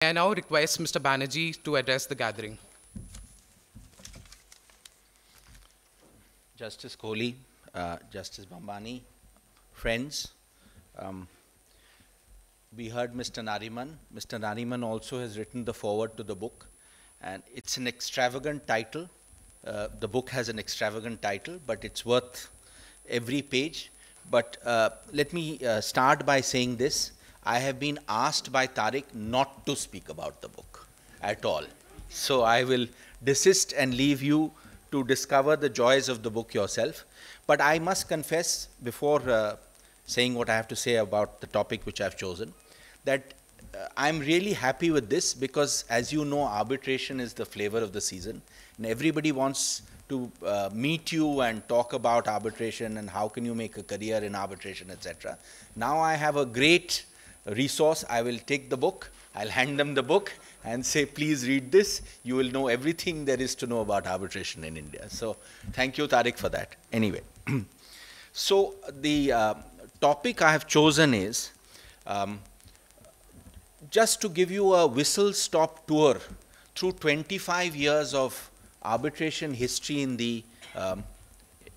I now request Mr. Banerjee to address the gathering. Justice Kohli, Justice Bhambhani, friends, we heard Mr. Nariman. Mr. Nariman also has written the foreword to the book, and it's an extravagant title. The book has an extravagant title, but it's worth every page. But let me start by saying this. I have been asked by Tariq not to speak about the book at all. So I will desist and leave you to discover the joys of the book yourself. But I must confess, before saying what I have to say about the topic which I've chosen, that I'm really happy with this because, as you know, arbitration is the flavor of the season. And everybody wants to meet you and talk about arbitration and how can you make a career in arbitration, etc. Now I have a great resource. I will take the book, I'll hand them the book and say, please read this. You will know everything there is to know about arbitration in India. So thank you, Tariq, for that. Anyway, so the topic I have chosen is just to give you a whistle-stop tour through 25 years of arbitration history in the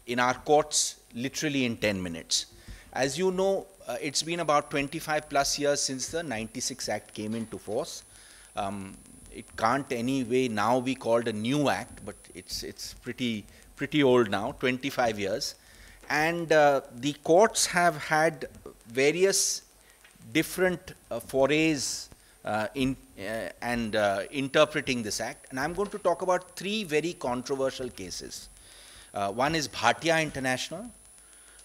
in our courts, literally in 10 minutes. As you know, it's been about 25 plus years since the 96 Act came into force. It can't anyway now be called a new act, but it's pretty old now, 25 years. And the courts have had various different forays in interpreting this act. And I'm going to talk about three very controversial cases. One is Bhatia International,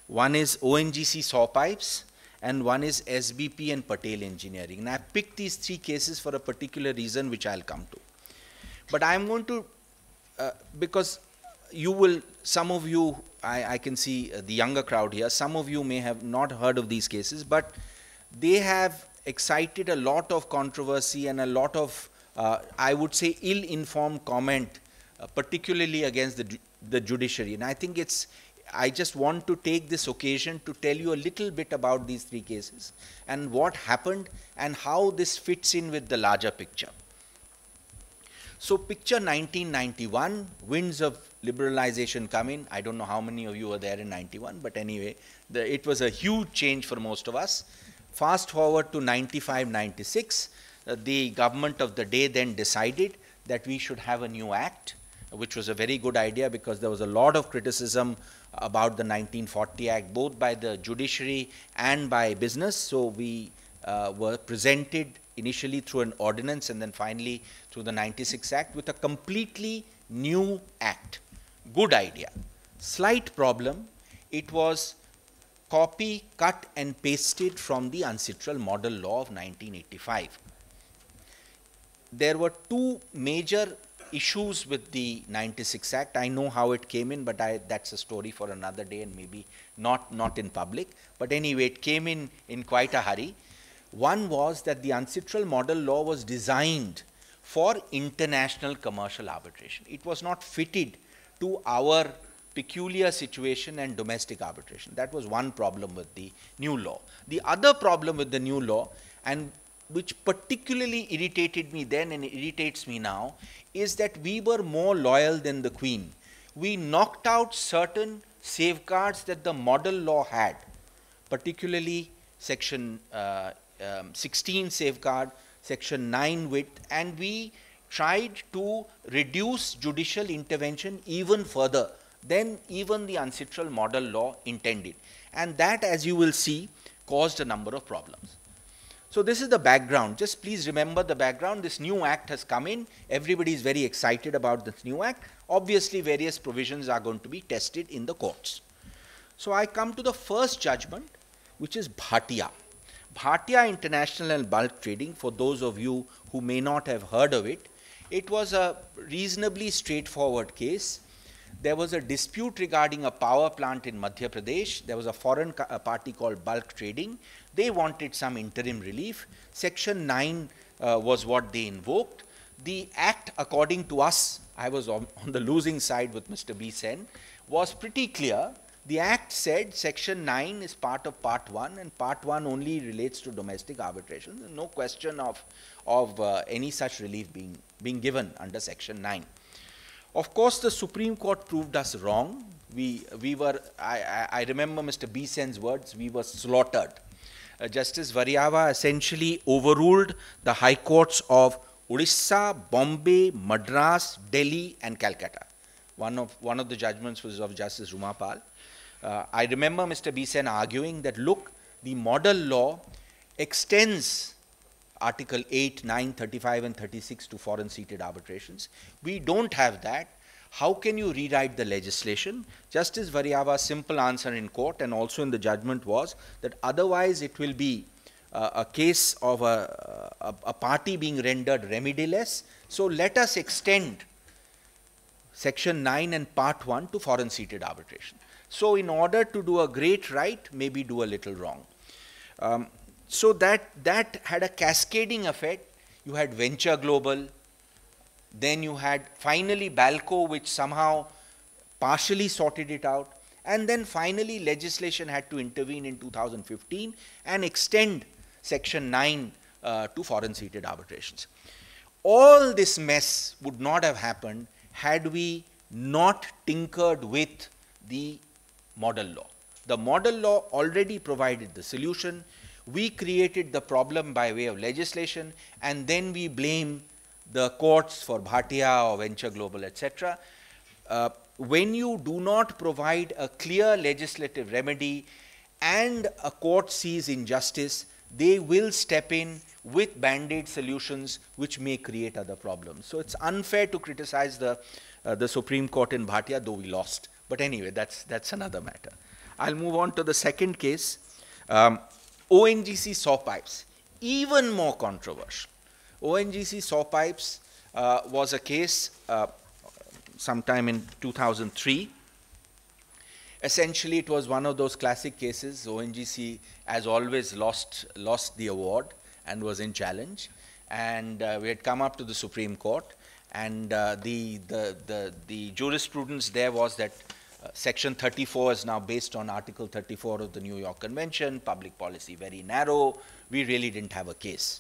one is ONGC Saw Pipes, and one is SBP and Patel Engineering. And I picked these three cases for a particular reason, which I'll come to. But I'm going to, because you will, some of you, I can see the younger crowd here, some of you may have not heard of these cases, but they have excited a lot of controversy and a lot of, I would say, ill-informed comment, particularly against the judiciary. And I think I just want to take this occasion to tell you a little bit about these three cases and what happened and how this fits in with the larger picture. So picture 1991, winds of liberalization come in. I don't know how many of you were there in 91, but anyway, it was a huge change for most of us. Fast forward to 95, 96, the government of the day then decided that we should have a new act, which was a very good idea because there was a lot of criticism about the 1940 Act, both by the judiciary and by business. So we were presented initially through an ordinance and then finally through the 96 Act with a completely new act. Good idea. Slight problem, it was copy, cut and pasted from the ancestral model law of 1985. There were two major issues with the 96 Act. I know how it came in, but that's a story for another day and maybe not in public. But anyway, it came in quite a hurry. One was that the ancestral model law was designed for international commercial arbitration. It was not fitted to our peculiar situation and domestic arbitration. That was one problem with the new law. The other problem with the new law, and which particularly irritated me then and irritates me now, is that we were more loyal than the Queen. We knocked out certain safeguards that the model law had, particularly Section 16 safeguard, Section 9 width, and we tried to reduce judicial intervention even further than even the ancestral model law intended. And that, as you will see, caused a number of problems. So this is the background. Just please remember the background. This new act has come in. Everybody is very excited about this new act. Obviously, various provisions are going to be tested in the courts. So I come to the first judgment, which is Bhatia. Bhatia International and Bulk Trading, for those of you who may not have heard of it, it was a reasonably straightforward case. There was a dispute regarding a power plant in Madhya Pradesh. There was a foreign party called Bulk Trading. They wanted some interim relief. Section 9 was what they invoked. The act, according to us, I was on the losing side with Mr. B. Sen, was pretty clear The Act said Section 9 is part of Part 1, and Part 1 only relates to domestic arbitration. There's no question of any such relief being given under Section 9. Of course, the Supreme Court proved us wrong. I remember Mr. B. Sen's words, we were slaughtered. Justice Variava essentially overruled the high courts of Odisha, Bombay, Madras, Delhi, and Calcutta. One of the judgments was of Justice Rumapal. I remember Mr. B. Sen arguing that, look, the model law extends Article 8, 9, 35, and 36 to foreign seated arbitrations. We don't have that. How can you rewrite the legislation? Justice Variava's simple answer in court and also in the judgment was that otherwise it will be a case of a party being rendered remediless. So let us extend Section 9 and Part 1 to foreign seated arbitration. So in order to do a great right, maybe do a little wrong. So that had a cascading effect. You had Venture Global, then you had finally Balco, which somehow partially sorted it out, and then finally legislation had to intervene in 2015 and extend Section 9 to foreign seated arbitrations. All this mess would not have happened had we not tinkered with the model law. The model law already provided the solution. We created the problem by way of legislation, and then we blame the courts for Bhatia or Venture Global, etc. When you do not provide a clear legislative remedy and a court sees injustice, they will step in with band-aid solutions which may create other problems. So it's unfair to criticize the Supreme Court in Bhatia, though we lost. But anyway, that's another matter. I'll move on to the second case. ONGC saw pipes, even more controversial. ONGC saw pipes was a case sometime in 2003. Essentially, it was one of those classic cases. ONGC, as always, lost the award and was in challenge. And we had come up to the Supreme Court, and the jurisprudence there was that Section 34 is now based on Article 34 of the New York Convention, public policy very narrow. We really didn't have a case.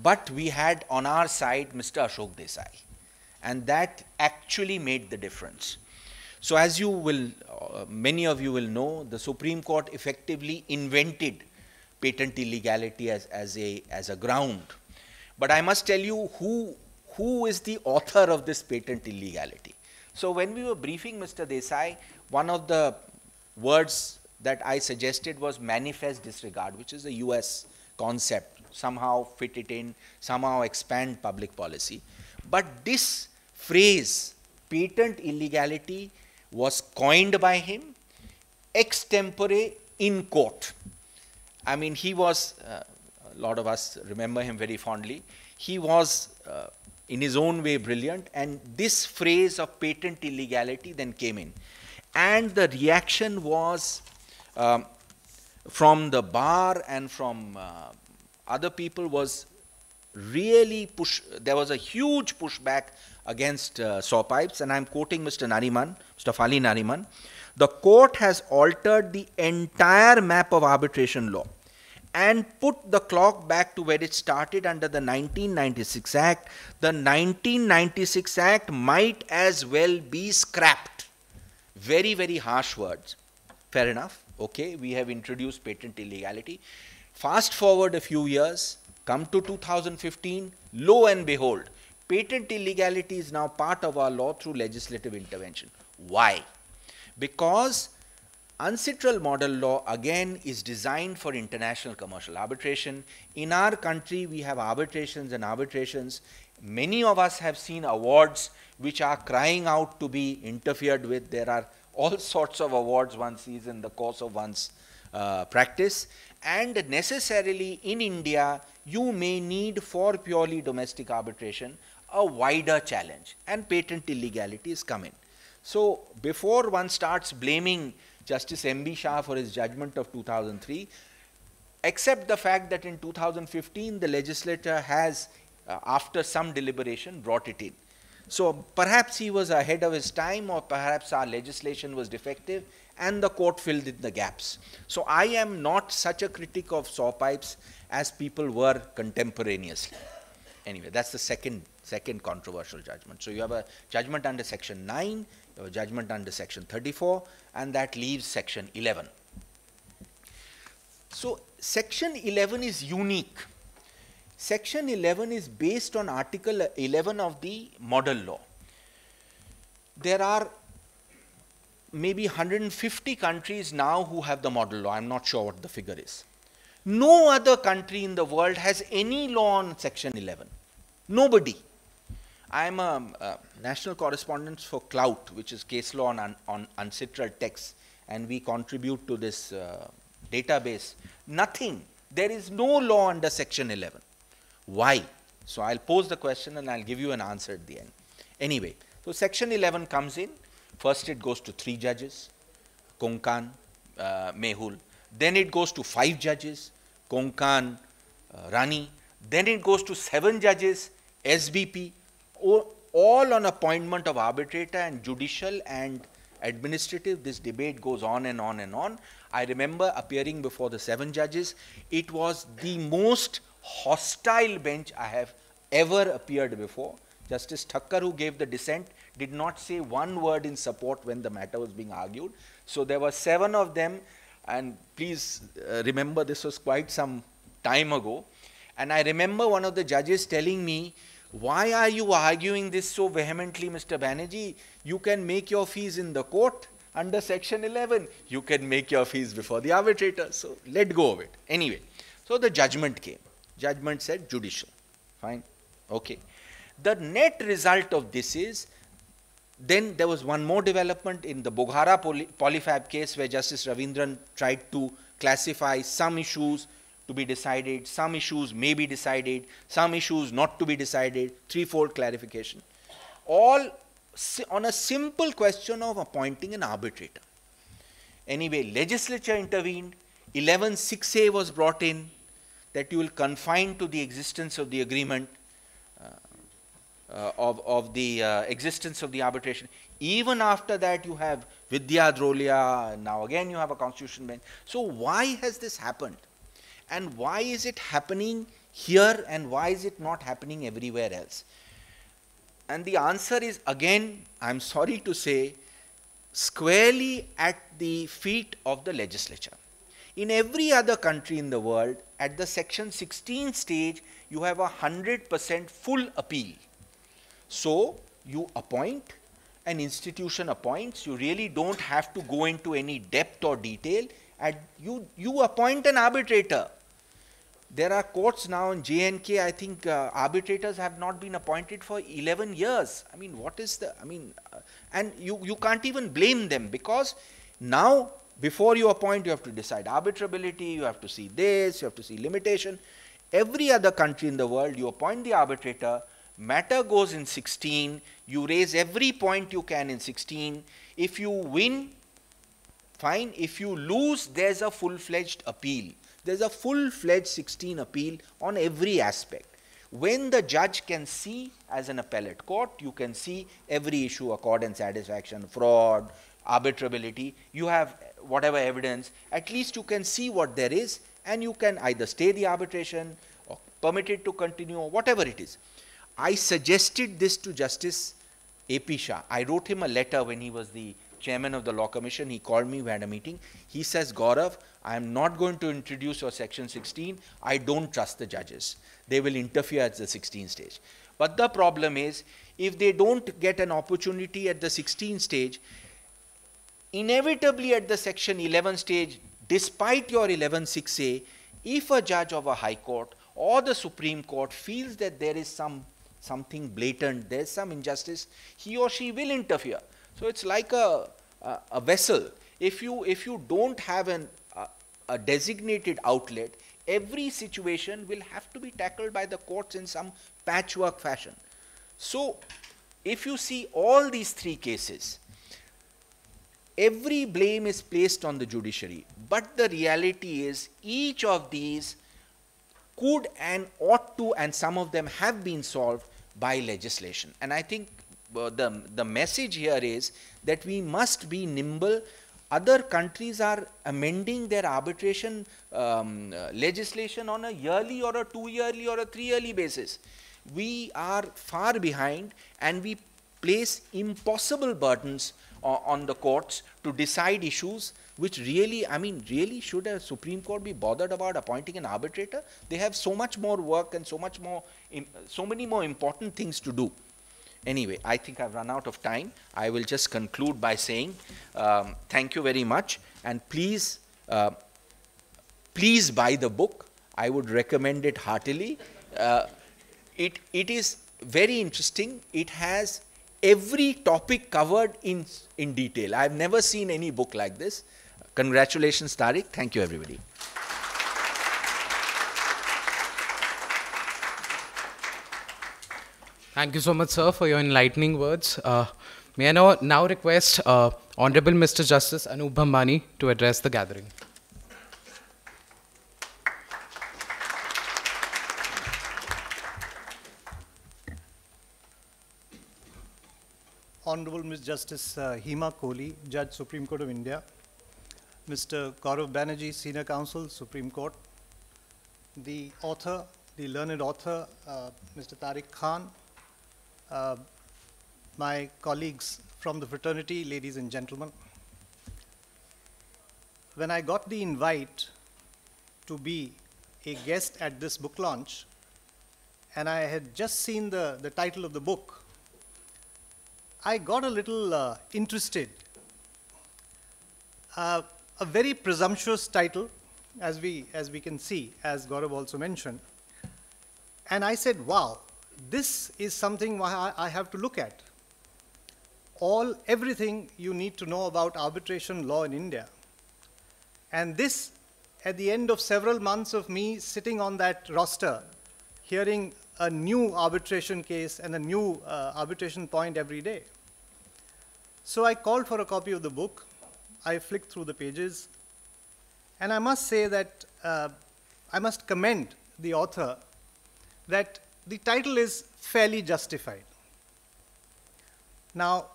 But we had on our side Mr. Ashok Desai, and that actually made the difference. So as you will, many of you will know, the Supreme Court effectively invented patent illegality as a ground. But I must tell you who is the author of this patent illegality. So when we were briefing Mr. Desai, one of the words that I suggested was manifest disregard, which is a US concept. Somehow fit it in, somehow expand public policy. But this phrase, patent illegality, was coined by him extempore in court. I mean, he was, a lot of us remember him very fondly, he was in his own way brilliant, and this phrase of patent illegality then came in. And the reaction was from the bar and from other people was really there was a huge pushback against saw pipes, and I'm quoting Mr. Nariman, Mr. Fali Nariman. The court has altered the entire map of arbitration law and put the clock back to where it started under the 1996 Act. The 1996 Act might as well be scrapped. Very, very harsh words. Fair enough. Okay, we have introduced patent illegality. Fast forward a few years, come to 2015, lo and behold, patent illegality is now part of our law through legislative intervention. Why? Because UNCITRAL model law again is designed for international commercial arbitration. In our country, we have arbitrations and arbitrations. Many of us have seen awards which are crying out to be interfered with. There are all sorts of awards one sees in the course of one's practice. And necessarily in India, you may need for purely domestic arbitration a wider challenge, and patent illegality is coming. So before one starts blaming Justice M.B. Shah for his judgment of 2003, accept the fact that in 2015 the legislature has, after some deliberation, brought it in. So perhaps he was ahead of his time, or perhaps our legislation was defective and the court filled in the gaps. So I am not such a critic of saw pipes as people were contemporaneously. Anyway, that's the second controversial judgment. So you have a judgment under section 9, you have a judgment under section 34, and that leaves section 11. So section 11 is unique. Section 11 is based on Article 11 of the model law. There are maybe 150 countries now who have the model law. I'm not sure what the figure is. No other country in the world has any law on section 11. Nobody. I'm a national correspondent for Clout, which is case law on uncitral texts, and we contribute to this database. Nothing. There is no law under section 11. Why? So I'll pose the question and I'll give you an answer at the end. Anyway, so section 11 comes in. First it goes to 3 judges, Konkan, Mehul. Then it goes to 5 judges, Konkan, Rani. Then it goes to 7 judges, SBP, all on appointment of arbitrator and judicial and administrative. This debate goes on and on and on. I remember appearing before the 7 judges. It was the most hostile bench I have ever appeared before. Justice Thakkar, who gave the dissent, did not say one word in support when the matter was being argued. So there were 7 of them, and please remember this was quite some time ago. And I remember one of the judges telling me, "Why are you arguing this so vehemently, Mr. Banerjee? You can make your fees in the court under section 11. You can make your fees before the arbitrator. So let go of it." Anyway, so the judgment came. Judgment said judicial. Fine. Okay. The net result of this is, then there was one more development in the Boghara Polyfab case, where Justice Ravindran tried to classify some issues to be decided, some issues may be decided, some issues not to be decided, threefold clarification. All on a simple question of appointing an arbitrator. Anyway, legislature intervened, 11(6)(a) was brought in, that you will confine to the existence of the agreement, existence of the arbitration. Even after that you have Vidya Drolia, now again you have a constitution bench. So why has this happened? And why is it happening here, and why is it not happening everywhere else? And the answer is, again, I'm sorry to say, squarely at the feet of the legislature. In every other country in the world, at the section 16 stage, you have 100% full appeal. So you appoint, an institution appoints, you really don't have to go into any depth or detail, and you appoint an arbitrator. There are courts now in J&K, I think arbitrators have not been appointed for 11 years. I mean, what is the, and you can't even blame them, because now before you appoint, you have to decide arbitrability, you have to see this, you have to see limitation. Every other country in the world, you appoint the arbitrator, matter goes in 16, you raise every point you can in 16. If you win, fine. If you lose, there's a full-fledged appeal. There's a full-fledged 16 appeal on every aspect. When the judge can see, as an appellate court, you can see every issue, accord and satisfaction, fraud, arbitrability, you have whatever evidence, at least you can see what there is, and you can either stay the arbitration or permit it to continue, or whatever it is. I suggested this to Justice A.P. Shah. I wrote him a letter when he was the chairman of the Law Commission. He called me, we had a meeting. He says, "Gaurav, I am not going to introduce your section 16. I don't trust the judges. They will interfere at the 16 stage. But the problem is, if they don't get an opportunity at the 16 stage, inevitably at the section 11 stage, despite your 11(6)(a), if a judge of a high court or the Supreme Court feels that there is something blatant, there's some injustice, he or she will interfere." So it's like a vessel. If you don't have a designated outlet, every situation will have to be tackled by the courts in some patchwork fashion. So if you see all these 3 cases, every blame is placed on the judiciary. But the reality is, each of these could and ought to, and some of them have been solved by legislation. And I think the message here is that we must be nimble. Other countries are amending their arbitration legislation on a yearly or a 2-yearly or a 3-yearly basis. We are far behind, and we place impossible burdens on the courts to decide issues which really, I mean, really should a Supreme Court be bothered about appointing an arbitrator? They have so much more work and so many more important things to do. Anyway, I think I've run out of time. I will just conclude by saying thank you very much, and please, please buy the book. I would recommend it heartily. It is very interesting. It has every topic covered in detail. I've never seen any book like this. Congratulations, Tariq. Thank you, everybody. Thank you so much, sir, for your enlightening words. May I now request Honorable Mr. Justice Anup Bhambhani to address the gathering. Honorable Ms. Justice Hima Kohli, Judge, Supreme Court of India, Mr. Gourab Banerji, Senior Counsel, Supreme Court, the author, the learned author, Mr. Tariq Khan, my colleagues from the fraternity, ladies and gentlemen. When I got the invite to be a guest at this book launch, and I had just seen the title of the book, I got a little interested. A very presumptuous title, as we can see, as Gourab also mentioned. And I said, wow, this is something I have to look at. Everything you need to know about arbitration law in India. And this, at the end of several months of me sitting on that roster, hearing a new arbitration case and a new arbitration point every day. So I called for a copy of the book. I flicked through the pages. And I must say that I must commend the author that the title is fairly justified. Now,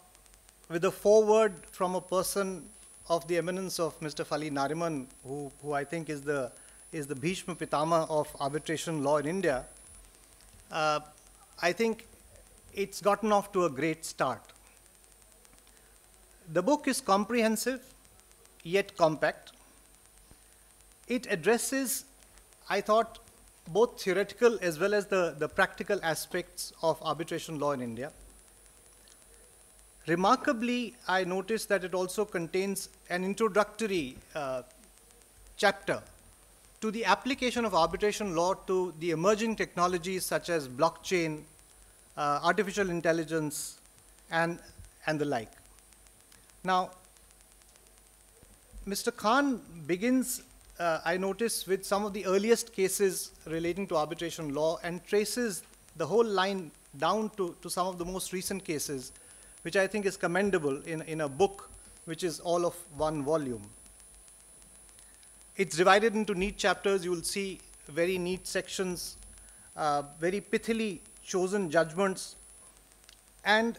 with a foreword from a person of the eminence of Mr. Fali S Nariman, who I think is the Bhishma Pitama of arbitration law in India, I think it's gotten off to a great start. The book is comprehensive, yet compact. It addresses, I thought, both theoretical as well as the practical aspects of arbitration law in India. Remarkably, I noticed that it also contains an introductory chapter to the application of arbitration law to the emerging technologies such as blockchain, artificial intelligence, and the like. Now, Mr. Khan begins, I notice, with some of the earliest cases relating to arbitration law and traces the whole line down to some of the most recent cases, which I think is commendable in a book which is all of one volume. It's divided into neat chapters. You will see very neat sections, very pithily chosen judgments. And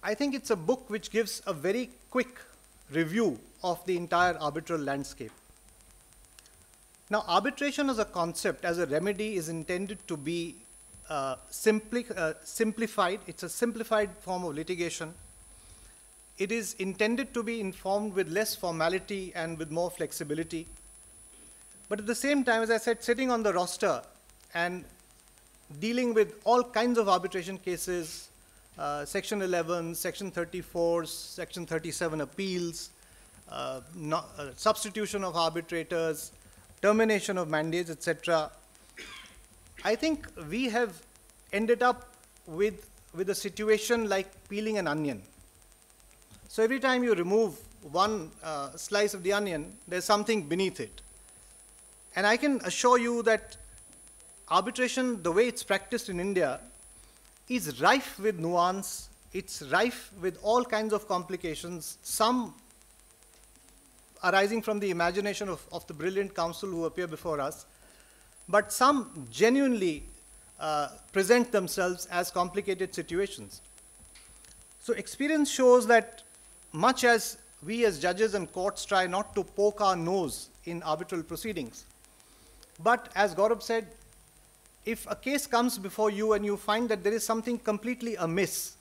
I think it's a book which gives a very quick review of the entire arbitral landscape. Now, arbitration as a concept, as a remedy, is intended to be simplified. It's a simplified form of litigation. It is intended to be informed with less formality and with more flexibility. But at the same time, as I said, sitting on the roster and dealing with all kinds of arbitration cases, Section 11, Section 34, Section 37 appeals, substitution of arbitrators, termination of mandates, etc. I think we have ended up with a situation like peeling an onion. So every time you remove one slice of the onion, there's something beneath it. And I can assure you that arbitration, the way it's practiced in India, is rife with nuance. It's rife with all kinds of complications, some arising from the imagination of the brilliant counsel who appear before us, but some genuinely present themselves as complicated situations. So experience shows that much as we as judges and courts try not to poke our nose in arbitral proceedings, but as Gourab said, if a case comes before you and you find that there is something completely amiss,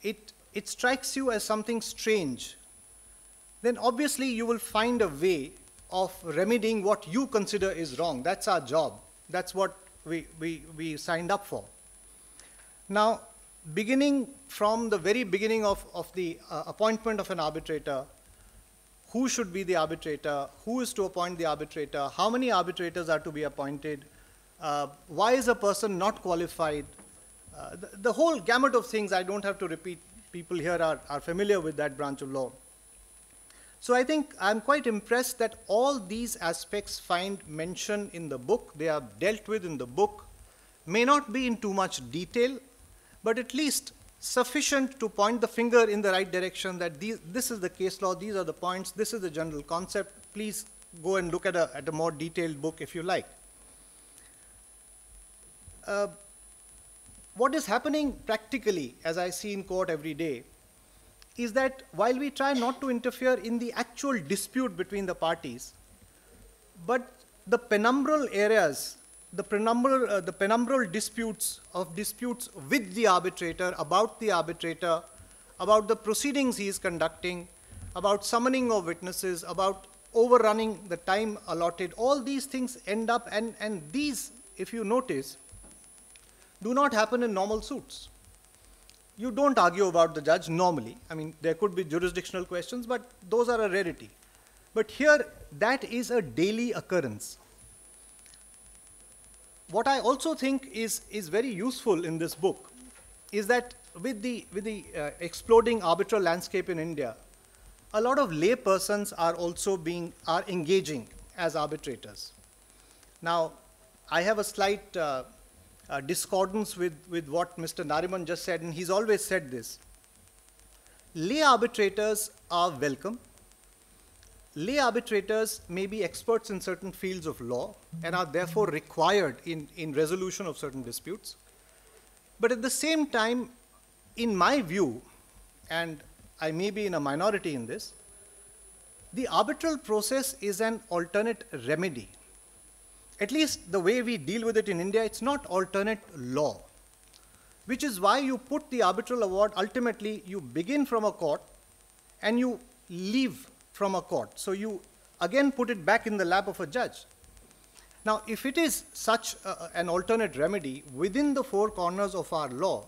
it strikes you as something strange, then obviously you will find a way of remedying what you consider is wrong. That's our job. That's what we signed up for. Now, beginning from the very beginning of the appointment of an arbitrator, who should be the arbitrator, who is to appoint the arbitrator, how many arbitrators are to be appointed, why is a person not qualified, the whole gamut of things I don't have to repeat. People here are familiar with that branch of law. So I think I'm quite impressed that all these aspects find mention in the book. They are dealt with in the book. May not be in too much detail, but at least sufficient to point the finger in the right direction that this is the case law, these are the points, this is the general concept. Please go and look at a more detailed book if you like. What is happening practically, as I see in court every day, is that while we try not to interfere in the actual dispute between the parties, but the penumbral areas, the penumbral disputes with the arbitrator, about the proceedings he is conducting, about summoning of witnesses, about overrunning the time allotted, all these things end up, and these, if you notice, do not happen in normal suits. You don't argue about the judge normally. I mean, there could be jurisdictional questions, but those are a rarity. But here, that is a daily occurrence. What I also think is very useful in this book is that with the exploding arbitral landscape in India, a lot of lay persons are also engaging as arbitrators. Now, I have a slight discordance with what Mr. Nariman just said, and he's always said this. Lay arbitrators are welcome. Lay arbitrators may be experts in certain fields of law and are therefore required in resolution of certain disputes. But at the same time, in my view, and I may be in a minority in this, the arbitral process is an alternate remedy. At least the way we deal with it in India, it's not alternate law, which is why you put the arbitral award, ultimately you begin from a court and you leave from a court. So you again put it back in the lap of a judge. Now, if it is such an alternate remedy within the four corners of our law,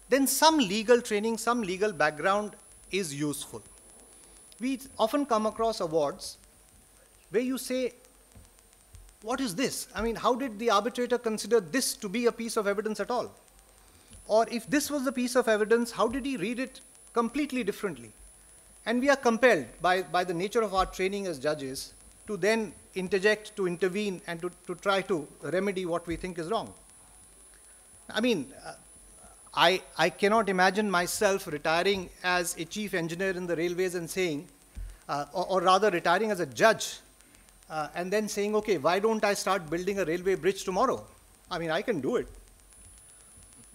then some legal training, some legal background is useful. We often come across awards where you say, what is this? I mean, how did the arbitrator consider this to be a piece of evidence at all? Or if this was the piece of evidence, how did he read it completely differently? And we are compelled by the nature of our training as judges to then interject, to intervene, and to try to remedy what we think is wrong. I mean, I cannot imagine myself retiring as a chief engineer in the railways and saying, or rather retiring as a judge, and then saying, okay, why don't I start building a railway bridge tomorrow? I mean, I can do it.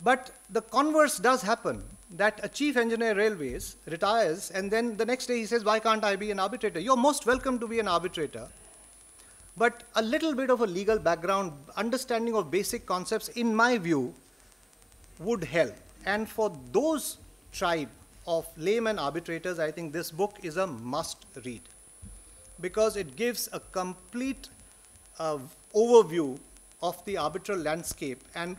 But the converse does happen, that a chief engineer railways retires, and then the next day he says, why can't I be an arbitrator? You're most welcome to be an arbitrator. But a little bit of a legal background, understanding of basic concepts, in my view, would help. And for those tribe of layman arbitrators, I think this book is a must read, because it gives a complete overview of the arbitral landscape. And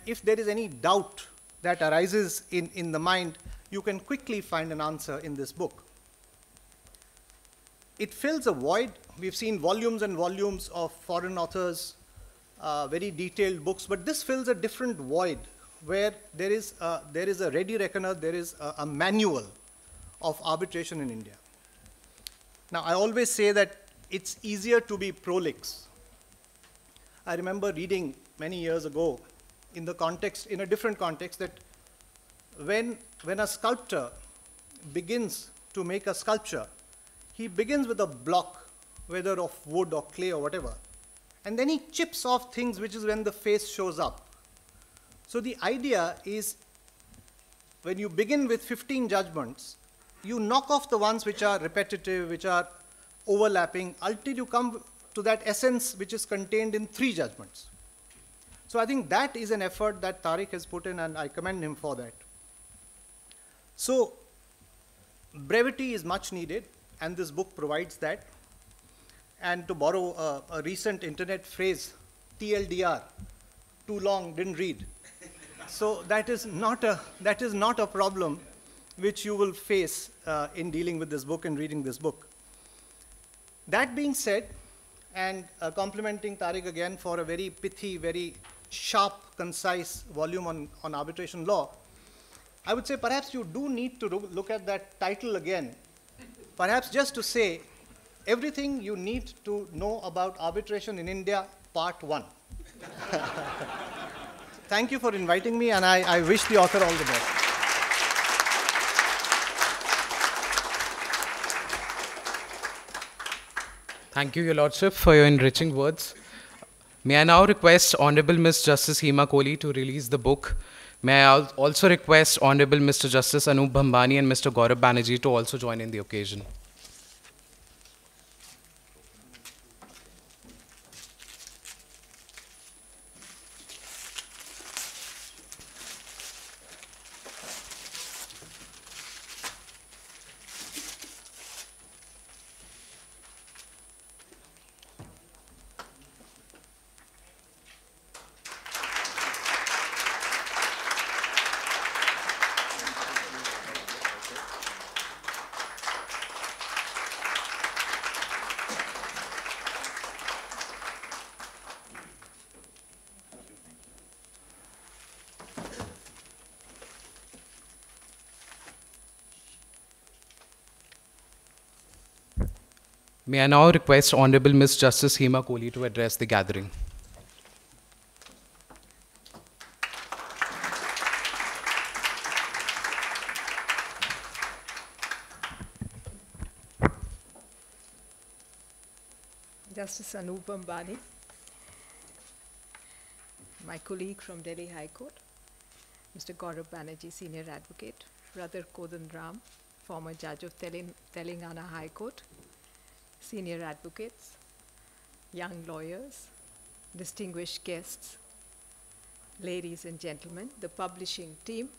if there is any doubt that arises in the mind, you can quickly find an answer in this book. It fills a void. We've seen volumes and volumes of foreign authors, very detailed books, but this fills a different void where there is a ready reckoner, there is a manual of arbitration in India. Now, I always say that it's easier to be prolix. I remember reading many years ago in a different context, that when a sculptor begins to make a sculpture, he begins with a block, whether of wood or clay or whatever, and then he chips off things, which is when the face shows up. So the idea is, when you begin with 15 judgments, you knock off the ones which are repetitive, which are overlapping, until you come to that essence which is contained in 3 judgments. So I think that is an effort that Tariq has put in, and I commend him for that. So brevity is much needed, and this book provides that. And to borrow a recent internet phrase, TLDR, too long, didn't read. So that is not a problem which you will face in dealing with this book and reading this book. That being said, and complimenting Tariq again for a very pithy, very sharp, concise volume on arbitration law, I would say perhaps you do need to look at that title again, perhaps just to say everything you need to know about arbitration in India, part 1. Thank you for inviting me, and I wish the author all the best. Thank you, Your Lordship, for your enriching words. May I now request Honorable Ms. Justice Hima Kohli to release the book. May I also request Honorable Mr. Justice Anup Bhambhani and Mr. Gourab Banerji to also join in the occasion. May I now request Honorable Ms. Justice Hima Kohli to address the gathering. Justice Anup Bhambhani, my colleague from Delhi High Court, Mr. Gourab Banerji, Senior Advocate, Brother Kodan Ram, former Judge of Telangana High Court, Senior Advocates, young lawyers, distinguished guests, ladies and gentlemen, the publishing team,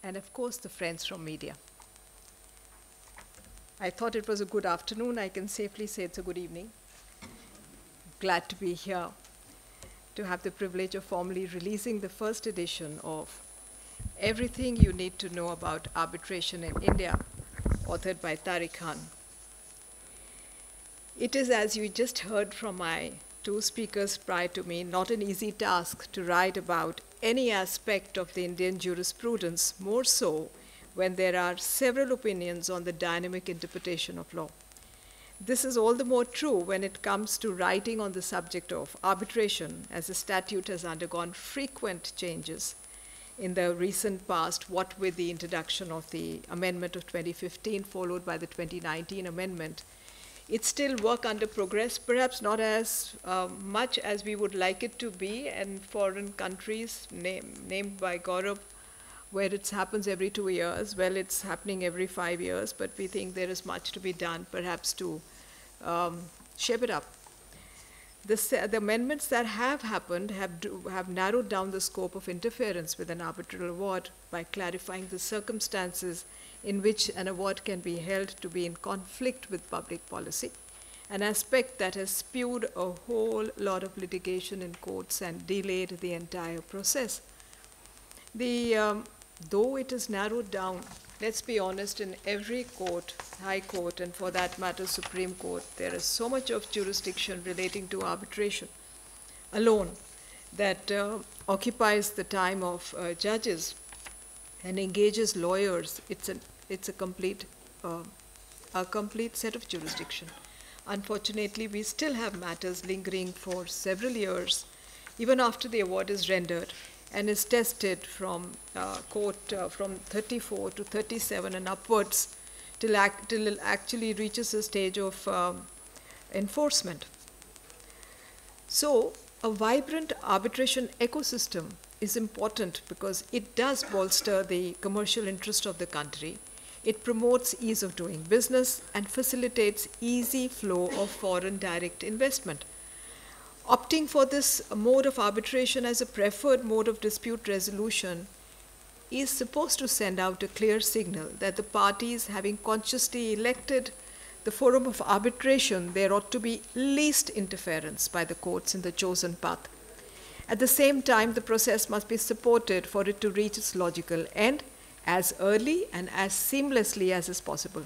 and of course the friends from media. I thought it was a good afternoon. I can safely say it's a good evening. Glad to be here to have the privilege of formally releasing the first edition of Everything You Need to Know About Arbitration in India, authored by Tariq Khan. It is, as you just heard from my 2 speakers prior to me, not an easy task to write about any aspect of the Indian jurisprudence, more so when there are several opinions on the dynamic interpretation of law. This is all the more true when it comes to writing on the subject of arbitration, as the statute has undergone frequent changes in the recent past, what with the introduction of the amendment of 2015 followed by the 2019 amendment. It's still work under progress, perhaps not as much as we would like it to be, and foreign countries named by Gourab, where it happens every 2 years. Well, it's happening every 5 years, but we think there is much to be done, perhaps to shape it up. The amendments that have happened have narrowed down the scope of interference with an arbitral award by clarifying the circumstances in which an award can be held to be in conflict with public policy, an aspect that has spewed a whole lot of litigation in courts and delayed the entire process. Though it is narrowed down, let's be honest, in every court, High Court, and for that matter, Supreme Court, there is so much of jurisdiction relating to arbitration alone that occupies the time of judges and engages lawyers. It's a complete set of jurisdiction. Unfortunately, we still have matters lingering for several years, even after the award is rendered, and is tested from court from 34 to 37 and upwards till it actually reaches a stage of enforcement. So A vibrant arbitration ecosystem is important because it does bolster the commercial interest of the country. It promotes ease of doing business and facilitates easy flow of foreign direct investment. Opting for this mode of arbitration as a preferred mode of dispute resolution is supposed to send out a clear signal that the parties, having consciously elected the forum of arbitration, there ought to be least interference by the courts in the chosen path. At the same time, the process must be supported for it to reach its logical end as early and as seamlessly as is possible.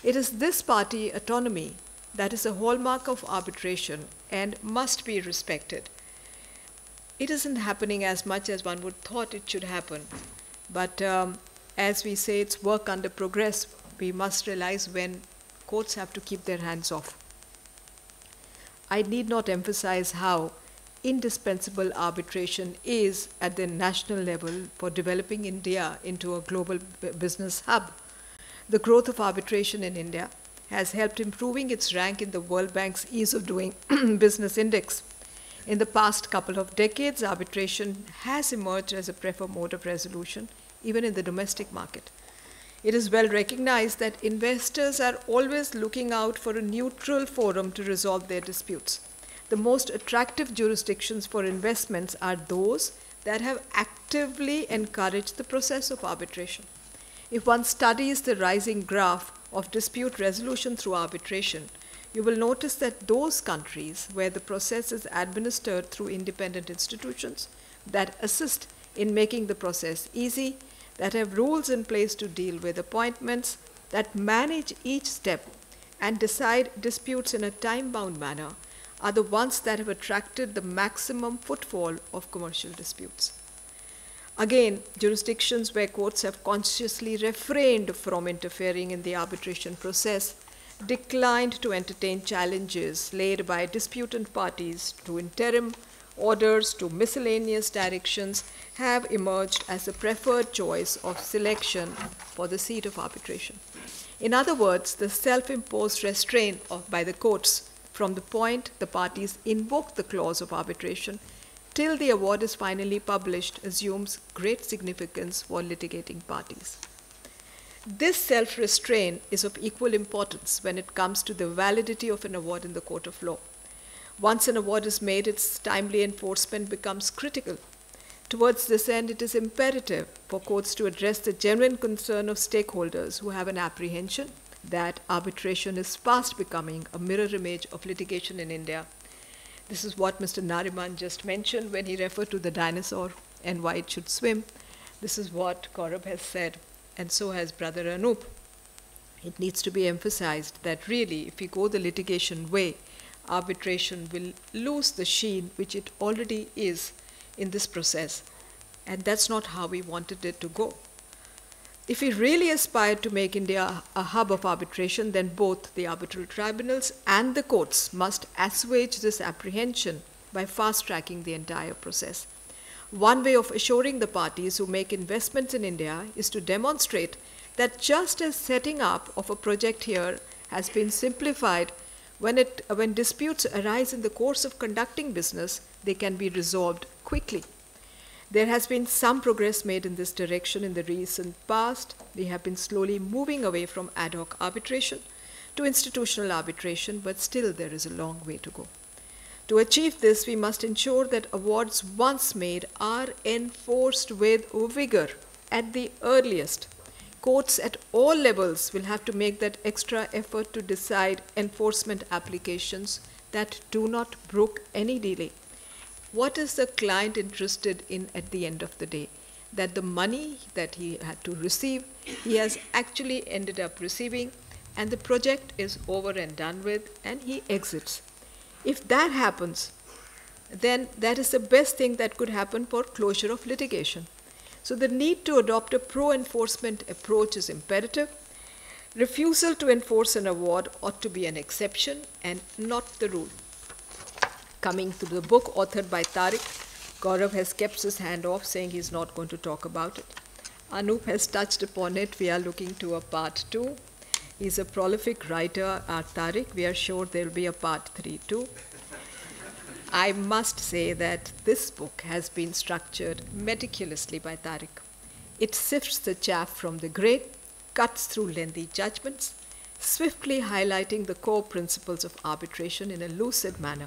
It is this party autonomy that is a hallmark of arbitration and must be respected. It isn't happening as much as one would thought it should happen, but as we say, it's work under progress. We must realize when courts have to keep their hands off. I need not emphasize how indispensable arbitration is at the national level for developing India into a global business hub. The growth of arbitration in India has helped improving its rank in the World Bank's Ease of Doing Business Index. In the past couple of decades, arbitration has emerged as a preferred mode of resolution, even in the domestic market. It is well recognized that investors are always looking out for a neutral forum to resolve their disputes. The most attractive jurisdictions for investments are those that have actively encouraged the process of arbitration. If one studies the rising graph of dispute resolution through arbitration, you will notice that those countries where the process is administered through independent institutions that assist in making the process easy, that have rules in place to deal with appointments, that manage each step and decide disputes in a time-bound manner, are the ones that have attracted the maximum footfall of commercial disputes. Again, jurisdictions where courts have consciously refrained from interfering in the arbitration process declined to entertain challenges laid by disputant parties to interim orders to miscellaneous directions have emerged as the preferred choice of selection for the seat of arbitration. In other words, the self-imposed restraint by the courts from the point the parties invoke the clause of arbitration till the award is finally published assumes great significance for litigating parties. This self-restraint is of equal importance when it comes to the validity of an award in the court of law. Once an award is made, its timely enforcement becomes critical. Towards this end, it is imperative for courts to address the genuine concern of stakeholders who have an apprehension that arbitration is fast becoming a mirror image of litigation in India. This is what Mr. Nariman just mentioned when he referred to the dinosaur and why it should swim. This is what Gourab has said, and so has Brother Anup. It needs to be emphasized that really, if we go the litigation way, arbitration will lose the sheen which it already is in this process. And that's not how we wanted it to go. If we really aspire to make India a hub of arbitration, then both the arbitral tribunals and the courts must assuage this apprehension by fast-tracking the entire process. One way of assuring the parties who make investments in India is to demonstrate that just as setting up of a project here has been simplified, when disputes arise in the course of conducting business, they can be resolved quickly. There has been some progress made in this direction in the recent past. We have been slowly moving away from ad hoc arbitration to institutional arbitration, but still there is a long way to go. To achieve this, we must ensure that awards once made are enforced with vigor at the earliest. Courts at all levels will have to make that extra effort to decide enforcement applications that do not brook any delay. What is the client interested in at the end of the day? That the money that he had to receive, he has actually ended up receiving, and the project is over and done with, and he exits. If that happens, then that is the best thing that could happen for closure of litigation. So the need to adopt a pro-enforcement approach is imperative. Refusal to enforce an award ought to be an exception and not the rule. Coming to the book authored by Tariq, Gourab has kept his hand off, saying he's not going to talk about it. Anup has touched upon it. We are looking to a part 2. He's a prolific writer, Tariq. We are sure there will be a part 3 too. I must say that this book has been structured meticulously by Tariq. It sifts the chaff from the grey, cuts through lengthy judgments, swiftly highlighting the core principles of arbitration in a lucid manner.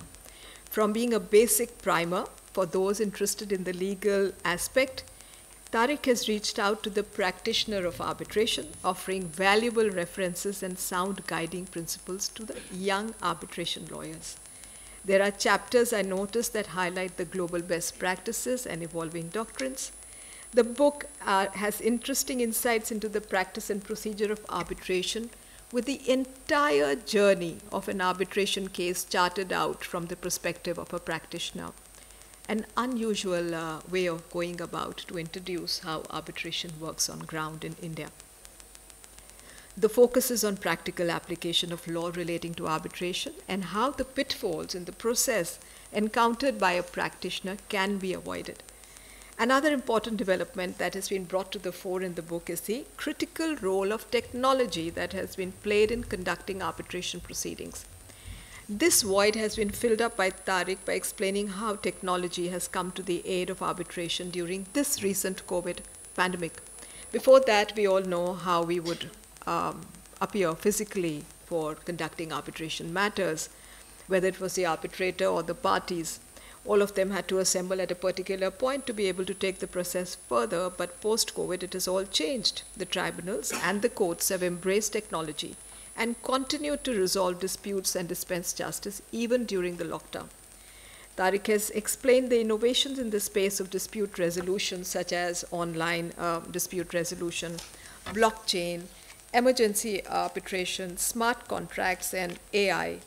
From being a basic primer for those interested in the legal aspect, Tariq has reached out to the practitioner of arbitration, offering valuable references and sound guiding principles to the young arbitration lawyers. There are chapters I noticed that highlight the global best practices and evolving doctrines. The book has interesting insights into the practice and procedure of arbitration, with the entire journey of an arbitration case charted out from the perspective of a practitioner. An unusual way of going about to introduce how arbitration works on ground in India. The focus is on practical application of law relating to arbitration and how the pitfalls in the process encountered by a practitioner can be avoided. Another important development that has been brought to the fore in the book is the critical role of technology that has been played in conducting arbitration proceedings. This void has been filled up by Tariq by explaining how technology has come to the aid of arbitration during this recent COVID pandemic. Before that, we all know how we would appear physically for conducting arbitration matters, whether it was the arbitrator or the parties. All of them had to assemble at a particular point to be able to take the process further, but post-COVID it has all changed. The tribunals and the courts have embraced technology and continued to resolve disputes and dispense justice even during the lockdown. Tariq has explained the innovations in the space of dispute resolution, such as online dispute resolution, blockchain, emergency arbitration, smart contracts, and AI.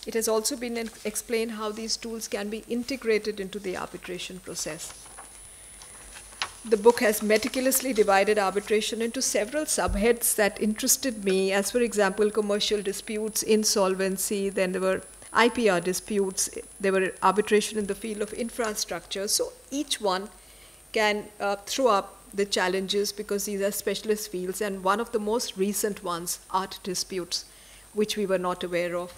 It has also been explained how these tools can be integrated into the arbitration process. The book has meticulously divided arbitration into several subheads that interested me, as for example, commercial disputes, insolvency, then there were IPR disputes, there were arbitration in the field of infrastructure. So each one can throw up the challenges because these are specialist fields, and one of the most recent ones, art disputes, which we were not aware of.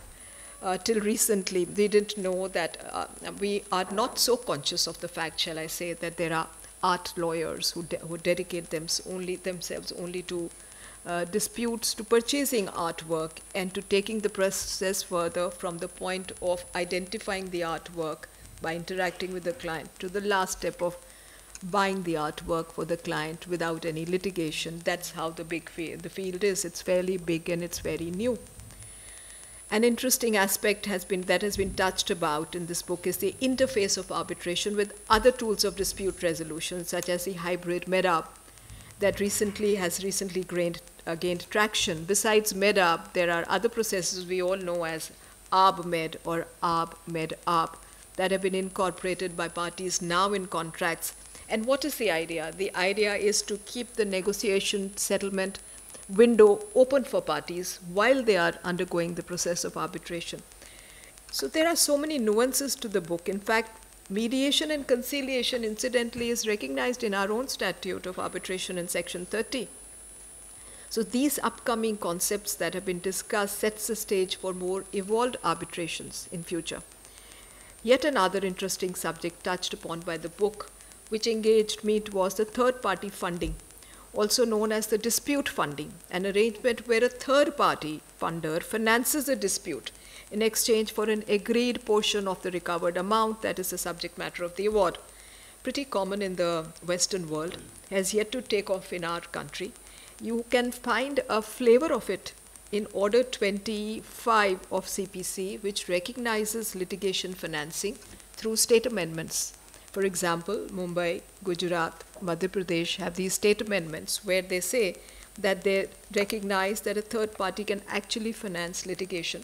Till recently, we didn't know that we are not so conscious of the fact, shall I say, that there are art lawyers who dedicate themselves only to disputes, to purchasing artwork, and to taking the process further from the point of identifying the artwork by interacting with the client to the last step of buying the artwork for the client without any litigation. That's how the field is. It's fairly big and it's very new. An interesting aspect has been touched about in this book is the interface of arbitration with other tools of dispute resolution, such as the hybrid MEDAB that has recently gained traction. Besides MEDAB, there are other processes we all know as ARB-MED or ARB-MED-ARB that have been incorporated by parties now in contracts. And what is the idea? The idea is to keep the negotiation settlement window open for parties while they are undergoing the process of arbitration. So there are so many nuances to the book. In fact, mediation and conciliation, incidentally, is recognized in our own statute of arbitration in section 30. So these upcoming concepts that have been discussed sets the stage for more evolved arbitrations in future. Yet another interesting subject touched upon by the book, which engaged me, was the third-party funding, also known as the dispute funding, an arrangement where a third-party funder finances a dispute in exchange for an agreed portion of the recovered amount that is the subject matter of the award. Pretty common in the Western world, has yet to take off in our country. You can find a flavor of it in Order 25 of CPC, which recognizes litigation financing through state amendments. For example, Mumbai, Gujarat, Madhya Pradesh have these state amendments where they say that they recognize that a third party can actually finance litigation.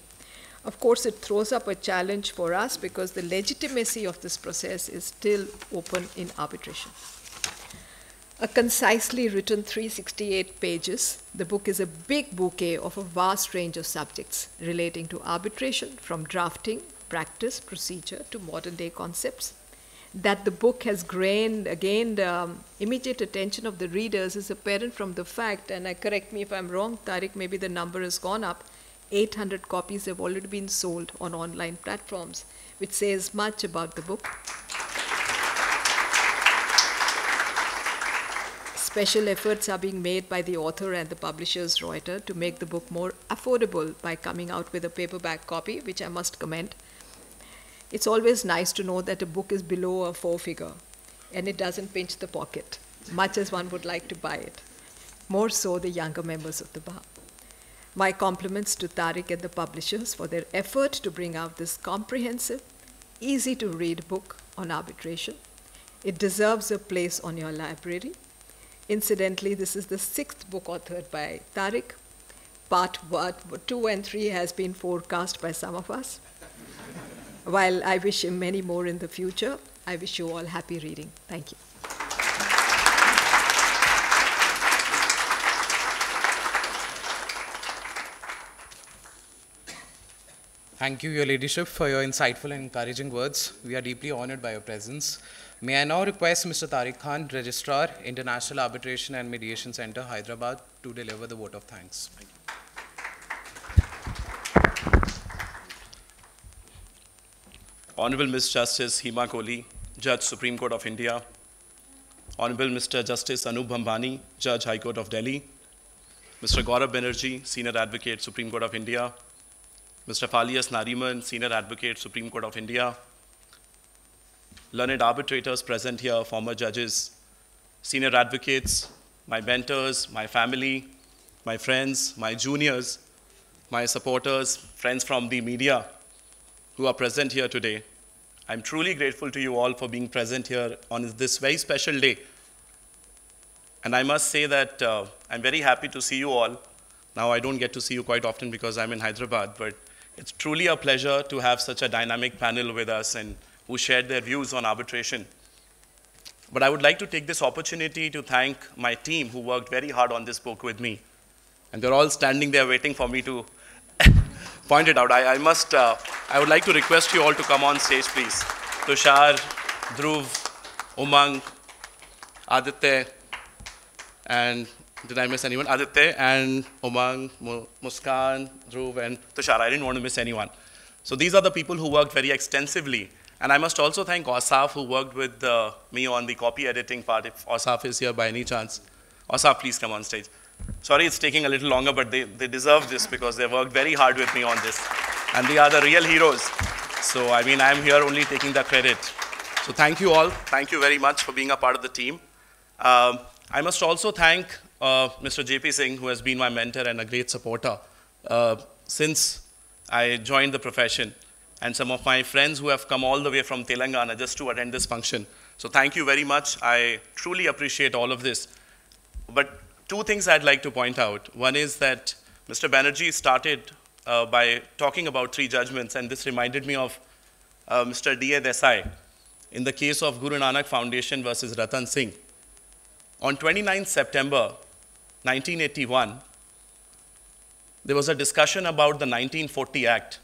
Of course, it throws up a challenge for us because the legitimacy of this process is still open in arbitration. A concisely written 368 pages, the book is a big bouquet of a vast range of subjects relating to arbitration, from drafting, practice, procedure to modern-day concepts. That the book has gained immediate attention of the readers is apparent from the fact, and correct me if I'm wrong, Tariq, maybe the number has gone up, 800 copies have already been sold on online platforms, which says much about the book. Special efforts are being made by the author and the publishers Reuters to make the book more affordable by coming out with a paperback copy, which I must commend. It's always nice to know that a book is below a four-figure and it doesn't pinch the pocket, much as one would like to buy it. More so the younger members of the bar. My compliments to Tariq and the publishers for their effort to bring out this comprehensive, easy-to-read book on arbitration. It deserves a place on your library. Incidentally, this is the 6th book authored by Tariq. Part 2 and 3 has been forecast by some of us. While I wish him many more in the future, I wish you all happy reading. Thank you. Thank you, Your Ladyship, for your insightful and encouraging words. We are deeply honored by your presence. May I now request Mr. Tariq Khan, Registrar, International Arbitration and Mediation Center, Hyderabad, to deliver the vote of thanks. Thank you. Honorable Ms. Justice Hima Kohli, Judge, Supreme Court of India. Honorable Mr. Justice Anup Bhambhani, Judge, High Court of Delhi. Mr. Gourab Banerji, Senior Advocate, Supreme Court of India. Mr. Fali S Nariman, Senior Advocate, Supreme Court of India. Learned arbitrators present here, former judges, senior advocates, my mentors, my family, my friends, my juniors, my supporters, friends from the media who are present here today. I'm truly grateful to you all for being present here on this very special day. And I must say that I'm very happy to see you all. Now, I don't get to see you quite often because I'm in Hyderabad, but it's truly a pleasure to have such a dynamic panel with us and who shared their views on arbitration. But I would like to take this opportunity to thank my team who worked very hard on this book with me. And they're all standing there waiting for me to point it out. I would like to request you all to come on stage, please. Tushar, Dhruv, Umang, Aditya, and did I miss anyone? Aditya and Umang, Muskan, Dhruv, and Tushar. I didn't want to miss anyone. So these are the people who worked very extensively. And I must also thank Asaf, who worked with me on the copy editing part, if Asaf is here by any chance. Asaf, please come on stage. Sorry it's taking a little longer, but they deserve this because they worked very hard with me on this. And they are the real heroes. So, I mean, I'm here only taking the credit. So thank you all. Thank you very much for being a part of the team. I must also thank Mr. JP Singh, who has been my mentor and a great supporter since I joined the profession, and some of my friends who have come all the way from Telangana just to attend this function. So thank you very much. I truly appreciate all of this. But two things I'd like to point out. One is that Mr. Banerjee started by talking about 3 judgments, and this reminded me of Mr. D.A. Desai in the case of Guru Nanak Foundation versus Ratan Singh. On 29 September 1981, there was a discussion about the 1940 Act.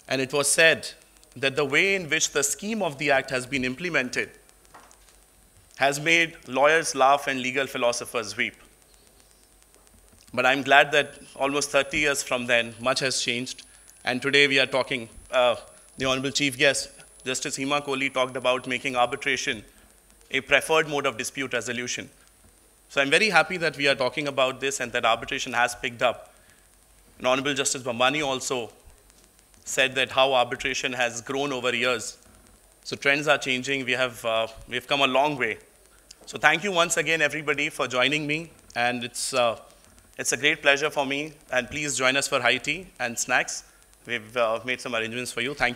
And it was said that the way in which the scheme of the Act has been implemented has made lawyers laugh and legal philosophers weep. But I'm glad that almost 30 years from then, much has changed. And today we are talking, the Honorable Chief Guest, Justice Hima Kohli, talked about making arbitration a preferred mode of dispute resolution. So I'm very happy that we are talking about this and that arbitration has picked up. And Honorable Justice Bhambhani also said that how arbitration has grown over years. So trends are changing. We've come a long way. So thank you once again, everybody, for joining me. And it's a great pleasure for me. And please join us for high tea and snacks. We've made some arrangements for you. Thank you.